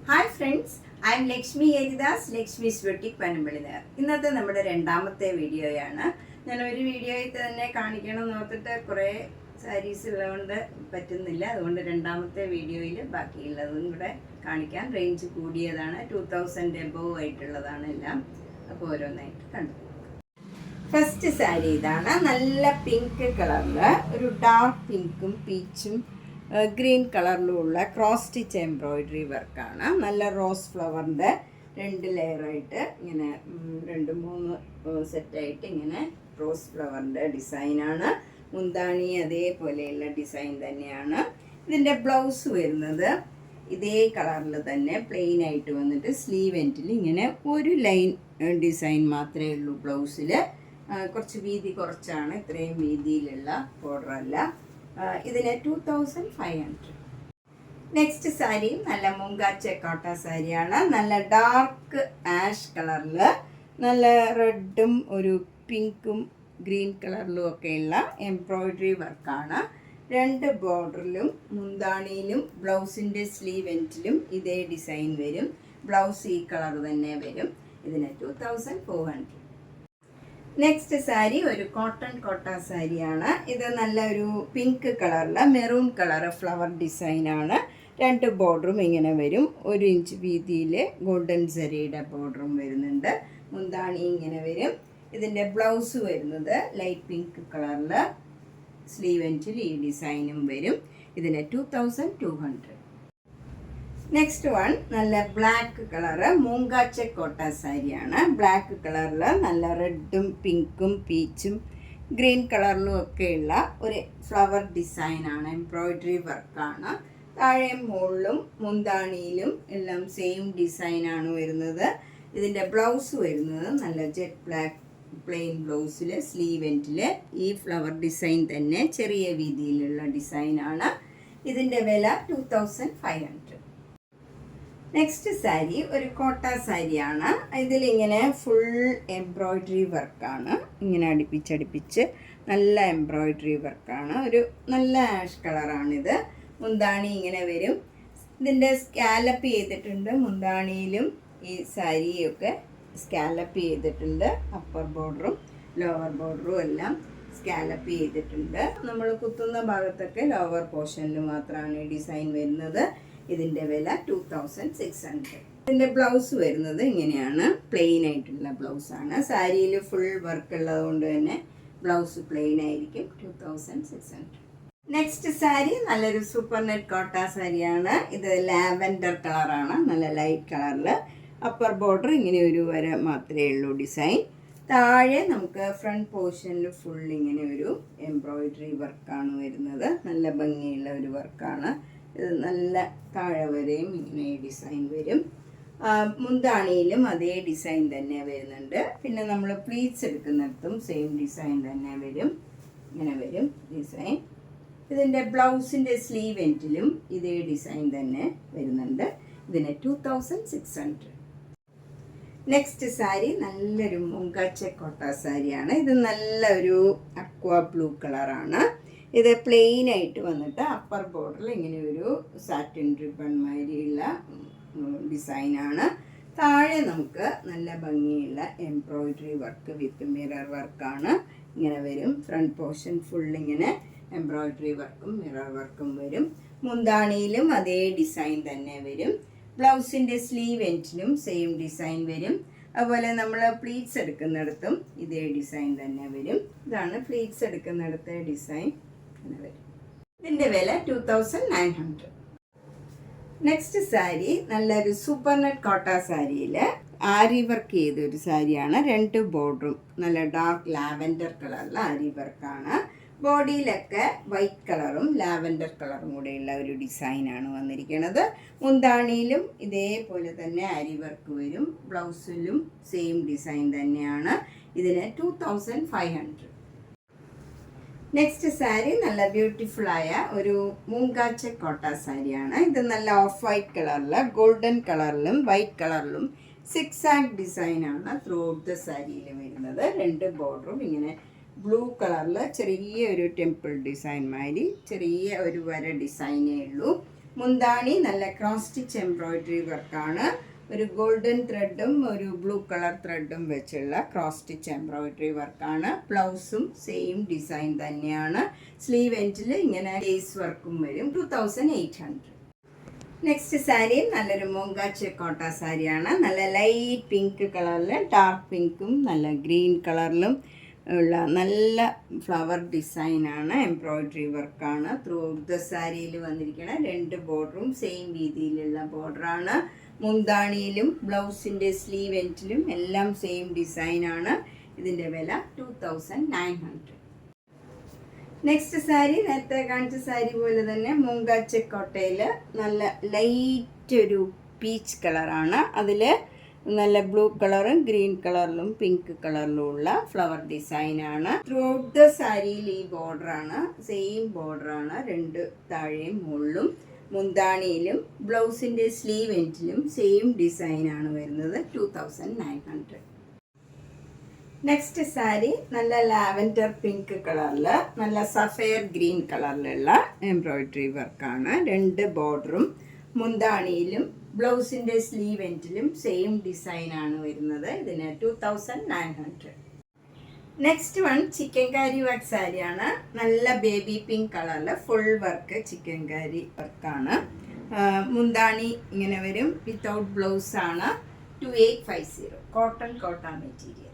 Hi friends, I am Lakshmi Haridas, Lakshmi's boutique Panampillynagar. ഇന്നത്തെ നമ്മുടെ രണ്ടാമത്തെ വീഡിയോയാണ്. ഞാൻ ഒരു വീഡിയോയിൽ തന്നെ കാണിക്കണം എന്ന് ഓർത്തിട്ട് കുറേ സാരീസ് ഉള്ളതുകൊണ്ട് പറ്റുന്നില്ല. അതുകൊണ്ട് രണ്ടാമത്തെ വീഡിയോയിൽ ബാക്കിയുള്ളതും കൂടെ കാണിക്കാൻ. റേഞ്ച് കൂടിയതാണ്, 2000 എബോവ് ആയിട്ടുള്ളതാണ് എല്ലാം. അപ്പോൾ ഓരോന്നായിട്ട് കണ്ടു. ഫസ്റ്റ് സാരി ഇതാണ്. നല്ല പിങ്ക് കളറിൽ ഒരു ഡാർക്ക് പിങ്കും പീച്ചും ഗ്രീൻ കളറിലുമുള്ള ക്രോസ് സ്റ്റിച്ച് എംബ്രോയിഡറി വർക്കാണ്. നല്ല റോസ് ഫ്ലവറിൻ്റെ 2 ലെയറായിട്ട് ഇങ്ങനെ 2-3 സെറ്റായിട്ട് ഇങ്ങനെ റോസ് ഫ്ലവറിൻ്റെ ഡിസൈനാണ്. മുന്താണി അതേപോലെയുള്ള ഡിസൈൻ തന്നെയാണ്. ഇതിൻ്റെ ബ്ലൗസ് വരുന്നത് ഇതേ കളറിൽ തന്നെ പ്ലെയിൻ ആയിട്ട് വന്നിട്ട് സ്ലീവ് എൻഡിൽ ഇങ്ങനെ ഒരു ലൈൻ ഡിസൈൻ മാത്രമേ ഉള്ളൂ. ബ്ലൗസിൽ കുറച്ച് വീതി കുറച്ചാണ്, ഇത്രയും വീതിയിലുള്ള ബോർഡറല്ല. ഇതിന് 2500. നെക്സ്റ്റ് സാരി നല്ല മുങ്കാച്ച കോട്ട സാരിയാണ്. നല്ല ഡാർക്ക് ആഷ് കളറിൽ നല്ല റെഡും ഒരു പിങ്കും ഗ്രീൻ കളറിലും ഒക്കെയുള്ള എംബ്രോയിഡറി വർക്കാണ്. 2 ബോർഡറിലും മുന്താണിയിലും ബ്ലൗസിൻ്റെ സ്ലീവ് എൻഡിലും ഇതേ ഡിസൈൻ വരും. ബ്ലൗസ് ഈ കളർ തന്നെ വരും. ഇതിന് 2400. നെക്സ്റ്റ് സാരി ഒരു കോട്ടൺ കോട്ട സാരിയാണ്. ഇത് നല്ല ഒരു പിങ്ക് കളറിൽ മെറൂൺ കളർ ഫ്ലവർ ഡിസൈനാണ്. 2 ബോർഡറും ഇങ്ങനെ വരും. 1 ഇഞ്ച് വീതിയിൽ ഗോൾഡൻ സരിയുടെ ബോർഡറും വരുന്നുണ്ട്. മുന്താണി ഇങ്ങനെ വരും. ഇതിൻ്റെ ബ്ലൗസ് വരുന്നത് ലൈറ്റ് പിങ്ക് കളറിൽ സ്ലീവ് എൻഡിൽ ഈ ഡിസൈനും വരും. ഇതിന് 2200. നെക്സ്റ്റ് വൺ നല്ല ബ്ലാക്ക് കളറ് മൂങ്കാച്ച കോട്ട സാരിയാണ്. ബ്ലാക്ക് കളറിൽ നല്ല റെഡും പിങ്കും പീച്ചും ഗ്രീൻ കളറിലും ഒക്കെയുള്ള ഒരു ഫ്ലവർ ഡിസൈനാണ്. എംബ്രോയിഡറി വർക്കാണ്. താഴെയും മുകളിലും മുന്താണിയിലും എല്ലാം സെയിം ഡിസൈനാണ് വരുന്നത്. ഇതിൻ്റെ ബ്ലൗസ് വരുന്നത് നല്ല ജെറ്റ് ബ്ലാക്ക് പ്ലെയിൻ ബ്ലൗസിൽ സ്ലീവ് എൻഡിൽ ഈ ഫ്ലവർ ഡിസൈൻ തന്നെ ചെറിയ വീതിയിലുള്ള ഡിസൈനാണ്. ഇതിൻ്റെ വില 2500. നെക്സ്റ്റ് സാരി ഒരു കോട്ട സാരിയാണ്. ഇതിലിങ്ങനെ ഫുൾ എംബ്രോയിഡറി വർക്കാണ്. ഇങ്ങനെ അടുപ്പിച്ചടുപ്പിച്ച് നല്ല എംബ്രോയിഡറി വർക്കാണ്. ഒരു നല്ല ആഷ് കളറാണിത്. മുന്താണി ഇങ്ങനെ വരും. ഇതിൻ്റെ സ്കാലപ്പ് ചെയ്തിട്ടുണ്ട്. മുന്താണിയിലും ഈ സാരിയൊക്കെ സ്കാലപ്പ് ചെയ്തിട്ടുണ്ട്. അപ്പർ ബോർഡറും ലോവർ ബോർഡറും എല്ലാം സ്കാലപ്പ് ചെയ്തിട്ടുണ്ട്. നമ്മൾ കുത്തുന്ന ഭാഗത്തൊക്കെ ലോവർ പോർഷനിൽ മാത്രമാണ് ഈ ഡിസൈൻ വരുന്നത്. ഇതിൻ്റെ വില 2600. ഇതിൻ്റെ ബ്ലൗസ് വരുന്നത് ഇങ്ങനെയാണ്. പ്ലെയിൻ ആയിട്ടുള്ള ബ്ലൗസാണ്. സാരിയിൽ ഫുൾ വർക്ക് ഉള്ളത് കൊണ്ട് തന്നെ ബ്ലൗസ് പ്ലെയിൻ ആയിരിക്കും. 2600. നെക്സ്റ്റ് സാരി നല്ലൊരു സൂപ്പർ നെറ്റ് കോട്ട സാരിയാണ്. ഇത് ലാവൻഡർ കളറാണ്. നല്ല ലൈറ്റ് കളറിൽ അപ്പർ ബോർഡർ ഇങ്ങനെ ഒരു വര മാത്രമേ ഉള്ളൂ ഡിസൈൻ. താഴെ നമുക്ക് ഫ്രണ്ട് പോർഷനിൽ ഫുൾ ഇങ്ങനെ ഒരു എംബ്രോയിഡറി വർക്കാണ് വരുന്നത്. നല്ല ഭംഗിയുള്ള ഒരു വർക്കാണ്. ഇത് നല്ല താഴെ വരെയും ഇങ്ങനെ ഡിസൈൻ വരും. മുന്താണിയിലും അതേ ഡിസൈൻ തന്നെ വരുന്നുണ്ട്. പിന്നെ നമ്മൾ പ്ലീറ്റ്സ് എടുക്കുന്നിടത്തും സെയിം ഡിസൈൻ തന്നെ വരും. ഇങ്ങനെ വരും ഡിസൈൻ. ഇതിൻ്റെ ബ്ലൗസിൻ്റെ സ്ലീവ് എൻഡിലും ഇതേ ഡിസൈൻ തന്നെ വരുന്നുണ്ട്. ഇതിന് 2600. നെക്സ്റ്റ് സാരി നല്ലൊരു മുങ്കാച്ച കോട്ട സാരിയാണ്. ഇത് നല്ലൊരു അക്വാ ബ്ലൂ കളറാണ്. ഇത് പ്ലെയിൻ ആയിട്ട് വന്നിട്ട് അപ്പർ ബോർഡറിൽ ഇങ്ങനെ ഒരു സാറ്റിൻ റിബൺ മാതിരിയുള്ള ഡിസൈനാണ്. താഴെ നമുക്ക് നല്ല ഭംഗിയുള്ള എംബ്രോയിഡറി വർക്ക് വിത്ത് മിറർ വർക്കാണ്. ഇങ്ങനെ വരും. ഫ്രണ്ട് പോർഷൻ ഫുൾ ഇങ്ങനെ എംബ്രോയിഡറി വർക്കും മിറർ വർക്കും വരും. മുന്താണിയിലും അതേ ഡിസൈൻ തന്നെ വരും. ബ്ലൗസിൻ്റെ സ്ലീവ് എൻഡിലും സെയിം ഡിസൈൻ വരും. അതുപോലെ നമ്മൾ പ്ലീറ്റ്സ് എടുക്കുന്നിടത്തും ഇതേ ഡിസൈൻ തന്നെ വരും. ഇതാണ് പ്ലീറ്റ്സ് എടുക്കുന്നിടത്തെ ഡിസൈൻ. ഇതിൻ്റെ വില 2900. നെക്സ്റ്റ് സാരി നല്ലൊരു സൂപ്പർ നെറ്റ് കോട്ട സാരിയിൽ ആരി വർക്ക് ചെയ്തൊരു സാരിയാണ്. 2 ബോർഡറും നല്ല ഡാർക്ക് ലാവൻഡർ കളറിൽ ആരി വർക്കാണ്. ബോഡിയിലൊക്കെ വൈറ്റ് കളറും ലാവൻഡർ കളറും കൂടെയുള്ള ഒരു ഡിസൈനാണ് വന്നിരിക്കുന്നത്. മുന്താണിയിലും ഇതേപോലെ തന്നെ ആരി വർക്ക് വരും. ബ്ലൗസിലും സെയിം ഡിസൈൻ തന്നെയാണ്. ഇതിന് 2500. നെക്സ്റ്റ് സാരി നല്ല ബ്യൂട്ടിഫുള്ളായ ഒരു മൂങ്കാച്ച കോട്ട സാരിയാണ്. ഇത് നല്ല ഓഫ് വൈറ്റ് കളറിൽ ഗോൾഡൻ കളറിലും വൈറ്റ് കളറിലും 6 ആക്ട് ഡിസൈനാണ് ത്രൂ ഔട്ട് ദ സാരിയിൽ വരുന്നത്. 2 ബോർഡറും ഇങ്ങനെ ബ്ലൂ കളറിൽ ചെറിയ ഒരു ടെമ്പിൾ ഡിസൈൻ മാതിരി ചെറിയ ഒരു വര ഡിസൈനേ ഉള്ളൂ. മുന്താണി നല്ല ക്രോസ് സ്റ്റിച്ച് എംബ്രോയിഡറി വർക്കാണ്. ഒരു ഗോൾഡൻ ത്രെഡും ഒരു ബ്ലൂ കളർ ത്രെഡും വെച്ചുള്ള ക്രോസ് സ്റ്റിച്ച് എംബ്രോയിഡറി വർക്കാണ്. ബ്ലൗസും സെയിം ഡിസൈൻ തന്നെയാണ്. സ്ലീവ് എൻഡിൽ ഇങ്ങനെ ലേസ് വർക്കും വരും. 2800. നെക്സ്റ്റ് സാരി നല്ലൊരു മൂങ്കാച്ചി കോട്ട സാരിയാണ്. നല്ല ലൈറ്റ് പിങ്ക് കളറിൽ ഡാർക്ക് പിങ്കും നല്ല ഗ്രീൻ കളറിലും ഉള്ള നല്ല ഫ്ലവർ ഡിസൈനാണ്. എംബ്രോയിഡറി വർക്കാണ്. ത്രൂ ഔട്ട് ദ സാരിയിൽ വന്നിരിക്കണം. 2 ബോർഡറും സെയിം രീതിയിലുള്ള ബോർഡറാണ്. മുന്താണിയിലും ബ്ലൗസിൻ്റെ സ്ലീവ് എൻഡിലും എല്ലാം സെയിം ഡിസൈനാണ്. ഇതിൻ്റെ വില 2900. നെക്സ്റ്റ് സാരി നേരത്തെ കാണിച്ച സാരി പോലെ തന്നെ മൂങ്കാച്ചക്കോട്ടയിൽ നല്ല ലൈറ്റ് ഒരു പീച്ച് കളറാണ്. അതിൽ നല്ല ബ്ലൂ കളറും ഗ്രീൻ കളറിലും പിങ്ക് കളറിലും ഉള്ള ഫ്ലവർ ഡിസൈനാണ്. ത്രൂ ഔട്ട് ദ സാരിയിൽ ഈ ബോർഡറാണ്. സെയിം ബോർഡറാണ് 2 താഴെയും മുകളിലും. മുന്താണിയിലും ബ്ലൗസിൻ്റെ സ്ലീവ് എൻഡിലും സെയിം ഡിസൈനാണ് വരുന്നത്. 2900. നെക്സ്റ്റ് സാരി നല്ല ലാവൻഡർ പിങ്ക് കളറിൽ നല്ല സഫയർ ഗ്രീൻ കളറിലുള്ള എംബ്രോയിഡറി വർക്കാണ്. 2 ബോർഡറും മുന്താണിയിലും ബ്ലൗസിൻ്റെ സ്ലീവ് എൻഡിലും സെയിം ഡിസൈനാണ് വരുന്നത്. ഇതിന് 2900. Next one chikankari work സാരിയാണ്. നല്ല ബേബി പിങ്ക് കളറിൽ ഫുൾ വർക്ക് ചിക്കൻ കാരി വർക്കാണ്. മുന്താണി ഇങ്ങനെ വരും. വിത്തൗട്ട് ബ്ലൗസാണ്. 2850. Cotton material.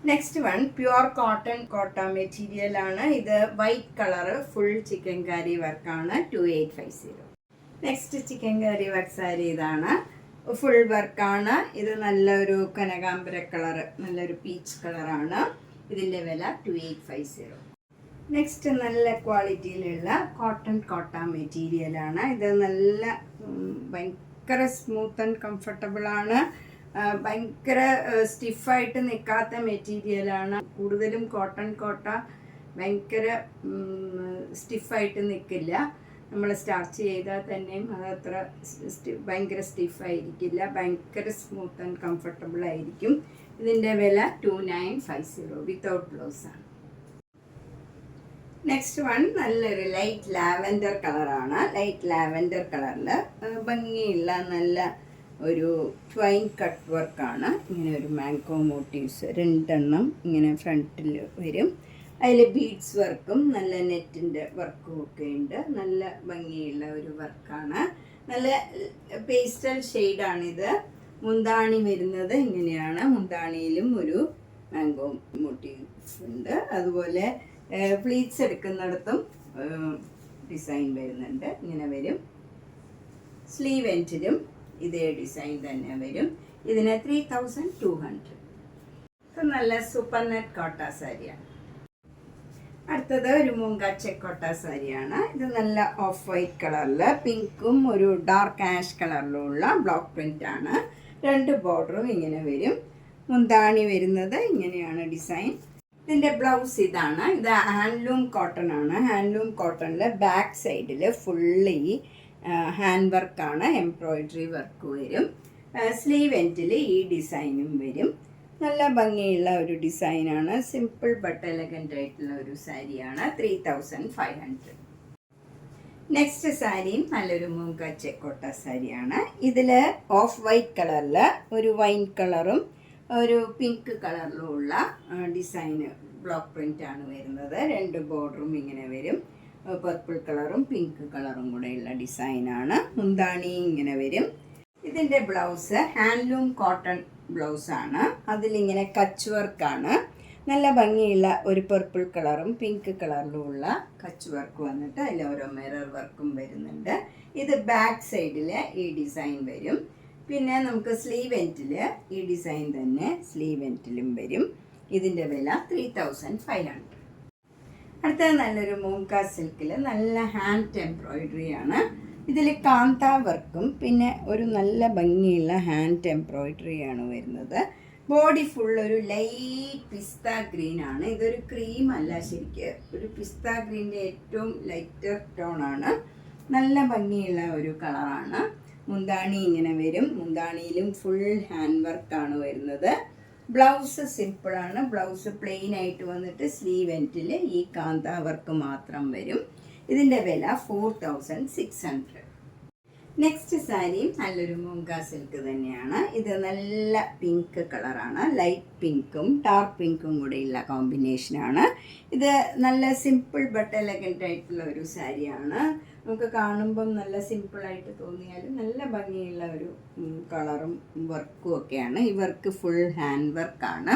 Next one pure cotton material ആണ്. ഇത് white colour full chikankari വർക്കാണ്. 2850. Next chikankari work sari ഇതാണ്. ഫുൾ വർക്കാണ്. ഇത് നല്ലൊരു കനകാംബര കളറ്, നല്ലൊരു പീച്ച് കളറാണ്. ഇതിൻ്റെ വില 2850. നെക്സ്റ്റ് നല്ല ക്വാളിറ്റിയിലുള്ള കോട്ടൺ മെറ്റീരിയലാണ്. ഇത് നല്ല ഭയങ്കര സ്മൂത്ത് ആൻഡ് കംഫർട്ടബിളാണ്. ഭയങ്കര സ്റ്റിഫായിട്ട് നിൽക്കാത്ത മെറ്റീരിയലാണ്. കൂടുതലും കോട്ട ഭയങ്കര സ്റ്റിഫായിട്ട് നിൽക്കില്ല. നമ്മൾ സ്റ്റാർച്ച് ചെയ്താൽ തന്നെയും അതത്ര ഭയങ്കര സ്റ്റിഫായിരിക്കില്ല. ഭയങ്കര സ്മൂത്ത് ആൻഡ് കംഫർട്ടബിൾ ആയിരിക്കും. ഇതിൻ്റെ വില 2950 വിത്തൗട്ട് ബ്ലൗസാണ്. നെക്സ്റ്റ് വൺ നല്ലൊരു ലൈറ്റ് ലാവൻഡർ കളറാണ്. ലൈറ്റ് ലാവൻഡർ കളറിൽ ഭംഗിയുള്ള നല്ല ഒരു ട്വൈൻ കട്ട് വർക്കാണ്. ഇങ്ങനെ ഒരു മാംഗോ മോട്ടീവ്സ് 2 ഇങ്ങനെ ഫ്രണ്ടിൽ വരും. അതിൽ ബീഡ്സ് വർക്കും നല്ല നെറ്റിൻ്റെ വർക്കും ഒക്കെ ഉണ്ട്. നല്ല ഭംഗിയുള്ള ഒരു വർക്കാണ്. നല്ല പേസ്റ്റൽ ഷെയ്ഡാണിത്. മുന്താണി വരുന്നത് ഇങ്ങനെയാണ്. മുന്താണിയിലും ഒരു മാംഗോ മോട്ടീവ്സ് ഉണ്ട്. അതുപോലെ പ്ലീറ്റ്സ് എടുക്കുന്നിടത്തും ഡിസൈൻ വരുന്നുണ്ട്. ഇങ്ങനെ വരും. സ്ലീവ് എൻഡിലും ഇതേ ഡിസൈൻ തന്നെ വരും. ഇതിന് 3200. നല്ല സൂപ്പർ നെറ്റ് കോട്ട സാരിയാണ്. അടുത്തത് ഒരു മൂങ്കാച്ചി കോട്ട സാരിയാണ്. ഇത് നല്ല ഓഫ് വൈറ്റ് കളറിൽ പിങ്കും ഒരു ഡാർക്ക് ആഷ് കളറിലുള്ള ബ്ലോക്ക് പ്രിന്റ് ആണ്. 2 ബോർഡറും ഇങ്ങനെ വരും. മുന്താണി വരുന്നത് ഇങ്ങനെയാണ് ഡിസൈൻ. ഇതിൻ്റെ ബ്ലൗസ് ഇതാണ്. ഇത് ഹാൻഡ്ലൂം കോട്ടൺ ആണ്. ഹാൻഡ്ലൂം കോട്ടണിൽ ബാക്ക് സൈഡിൽ ഫുള്ളി ഹാൻഡ് വർക്കാണ്. എംബ്രോയിഡറി വർക്ക് വരും. സ്ലീവ് എൻഡിൽ ഈ ഡിസൈനും വരും. നല്ല ഭംഗിയുള്ള ഒരു ഡിസൈനാണ്. സിമ്പിൾ ബട്ട് എലഗൻ്റ് ആയിട്ടുള്ള ഒരു സാരിയാണ്. 3500. നെക്സ്റ്റ് സാരിയും നല്ലൊരു മൂങ്കാച്ചി കോട്ട സാരിയാണ്. ഇതിൽ ഓഫ് വൈറ്റ് കളറിൽ ഒരു വൈൻ കളറും ഒരു പിങ്ക് കളറിലും ഉള്ള ഡിസൈന് ബ്ലോക്ക് പ്രിൻ്റ് ആണ് വരുന്നത്. 2 ബോർഡറും ഇങ്ങനെ വരും. പർപ്പിൾ കളറും പിങ്ക് കളറും കൂടെയുള്ള ഡിസൈനാണ്. മുന്താണി ഇങ്ങനെ വരും. ഇതിൻ്റെ ബ്ലൗസ് ഹാൻഡ്ലൂം കോട്ടൺ ബ്ലൗസാണ്. അതിലിങ്ങനെ കച്ച് വർക്കാണ്. നല്ല ഭംഗിയുള്ള ഒരു പർപ്പിൾ കളറും പിങ്ക് കളറിലും ഉള്ള കച്ച് വർക്ക് വന്നിട്ട് അതിൽ ഓരോ മിറർ വർക്കും വരുന്നുണ്ട്. ഇത് ബാക്ക് സൈഡിൽ ഈ ഡിസൈൻ വരും. പിന്നെ നമുക്ക് സ്ലീവ് എൻഡിൽ ഈ ഡിസൈൻ തന്നെ സ്ലീവ് എൻഡിലും വരും. ഇതിൻ്റെ വില 3500. അടുത്തത് നല്ലൊരു മൂങ്ക സിൽക്കിൽ നല്ല ഹാൻഡ് എംബ്രോയിഡറി ആണ്. ഇതിൽ കാന്ത വർക്കും പിന്നെ ഒരു നല്ല ഭംഗിയുള്ള ഹാൻഡ് എംബ്രോയിഡറിയാണ് വരുന്നത്. ബോഡി ഫുൾ ഒരു ലൈറ്റ് പിസ്ത ഗ്രീൻ ആണ്. ഇതൊരു ക്രീം അല്ല, ശരിക്ക് ഒരു പിസ്ത ഗ്രീൻ്റെ ഏറ്റവും ലൈറ്റർ ടോണാണ്. നല്ല ഭംഗിയുള്ള ഒരു കളറാണ്. മുന്താണി ഇങ്ങനെ വരും. മുന്താണിയിലും ഫുൾ ഹാൻഡ് വർക്കാണ് വരുന്നത്. ബ്ലൗസ് സിമ്പിളാണ്. ബ്ലൗസ് പ്ലെയിൻ ആയിട്ട് വന്നിട്ട് സ്ലീവ് എൻഡിൽ ഈ കാന്ത വർക്ക് മാത്രം വരും. ഇതിൻ്റെ വില 4600. നെക്സ്റ്റ് സാരിയും നല്ലൊരു മൂങ്ക സിൽക്ക് തന്നെയാണ്. ഇത് നല്ല പിങ്ക് കളറാണ്, ലൈറ്റ് പിങ്കും ഡാർക്ക് പിങ്കും കൂടെയുള്ള കോമ്പിനേഷനാണ്. ഇത് നല്ല സിമ്പിൾ ബട്ട് എലഗൻ്റ് ആയിട്ടുള്ള ഒരു സാരിയാണ്. നമുക്ക് കാണുമ്പം നല്ല സിമ്പിളായിട്ട് തോന്നിയാലും നല്ല ഭംഗിയുള്ള ഒരു കളറും വർക്കും ഒക്കെയാണ്. ഈ വർക്ക് ഫുൾ ഹാൻഡ് വർക്കാണ്.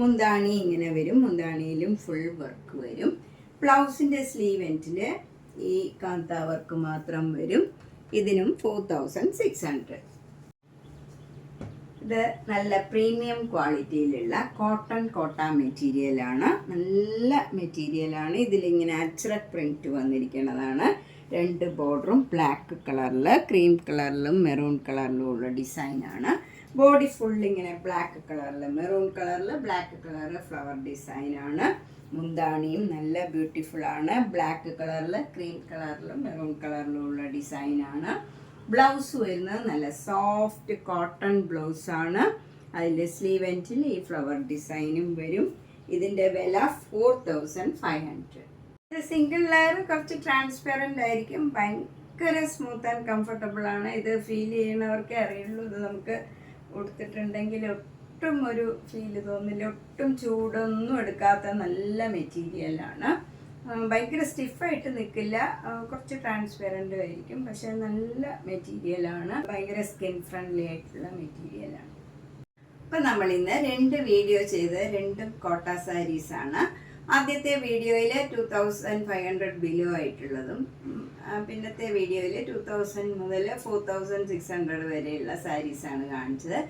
മുന്താണി ഇങ്ങനെ വരും, മുന്താണിയിലും ഫുൾ വർക്ക് വരും. ബ്ലൗസിൻ്റെ സ്ലീവ് എൻഡിൽ ഈ കാന്ത വർക്ക് മാത്രം വരും. ഇതിനും 4600. ഇത് നല്ല പ്രീമിയം ക്വാളിറ്റിയിലുള്ള കോട്ട മെറ്റീരിയലാണ്. നല്ല മെറ്റീരിയലാണ്. ഇതിലിങ്ങനെ അച്രക് പ്രിൻറ്റ് വന്നിരിക്കുന്നതാണ്. 2 ബോർഡറും ബ്ലാക്ക് കളറിൽ, ക്രീം കളറിലും മെറൂൺ കളറിലും ഉള്ള ഡിസൈനാണ്. ബോഡി ഫുൾ ഇങ്ങനെ ബ്ലാക്ക് കളറിൽ, മെറൂൺ കളറിൽ, ബ്ലാക്ക് കളറിൽ ഫ്ലവർ ഡിസൈനാണ്. മുന്താണിയും നല്ല ബ്യൂട്ടിഫുൾ ആണ്. ബ്ലാക്ക് കളറിൽ, ക്രീം കളറിലും മെറൂൺ കളറിലും ഉള്ള ഡിസൈനാണ്. ബ്ലൗസ് വരുന്നത് നല്ല സോഫ്റ്റ് കോട്ടൺ ബ്ലൗസാണ്. അതിൽ സ്ലീവ് എൻഡിൽ ഈ ഫ്ലവർ ഡിസൈനും വരും. ഇതിൻ്റെ വില 4500. ഇത് സിംഗിൾ ലെയർ കുറച്ച് ട്രാൻസ്പെറൻ്റ് ആയിരിക്കും. ഭയങ്കര സ്മൂത്ത് ആൻഡ് കംഫർട്ടബിൾ ആണ്. ഇത് ഫീൽ ചെയ്യുന്നവർക്കേ അറിയുള്ളൂ. ഇത് നമുക്ക് കൊടുത്തിട്ടുണ്ടെങ്കിൽ ഒട്ടും ഒരു ഫീല് തോന്നില്ല. ഒട്ടും ചൂടൊന്നും എടുക്കാത്ത നല്ല മെറ്റീരിയലാണ്. ഭയങ്കര സ്റ്റിഫായിട്ട് നിൽക്കില്ല, കുറച്ച് ട്രാൻസ്പെറൻ്റ് ആയിരിക്കും. പക്ഷേ നല്ല മെറ്റീരിയലാണ്. ഭയങ്കര സ്കിൻ ഫ്രണ്ട്ലി ആയിട്ടുള്ള മെറ്റീരിയലാണ്. ഇപ്പം നമ്മളിന്ന് 2 വീഡിയോ ചെയ്ത് 2 കോട്ട സാരീസാണ്. ആദ്യത്തെ വീഡിയോയിൽ 2500 ബിലോ ആയിട്ടുള്ളതും പിന്നത്തെ വീഡിയോയിൽ 2000 മുതൽ 4600 വരെയുള്ള സാരീസാണ് കാണിച്ചത്.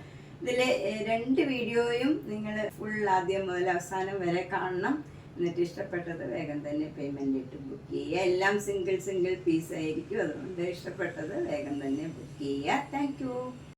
ഇതിൽ 2 വീഡിയോയും നിങ്ങൾ ഫുൾ ആദ്യം മുതൽ അവസാനം വരെ കാണണം. എന്നിട്ട് ഇഷ്ടപ്പെട്ടത് വേഗം തന്നെ പേയ്മെൻ്റ് ഇട്ട് ബുക്ക് ചെയ്യുക. എല്ലാം സിംഗിൾ പീസ് ആയിരിക്കും. അതുകൊണ്ട് ഇഷ്ടപ്പെട്ടത് വേഗം തന്നെ ബുക്ക് ചെയ്യുക. താങ്ക്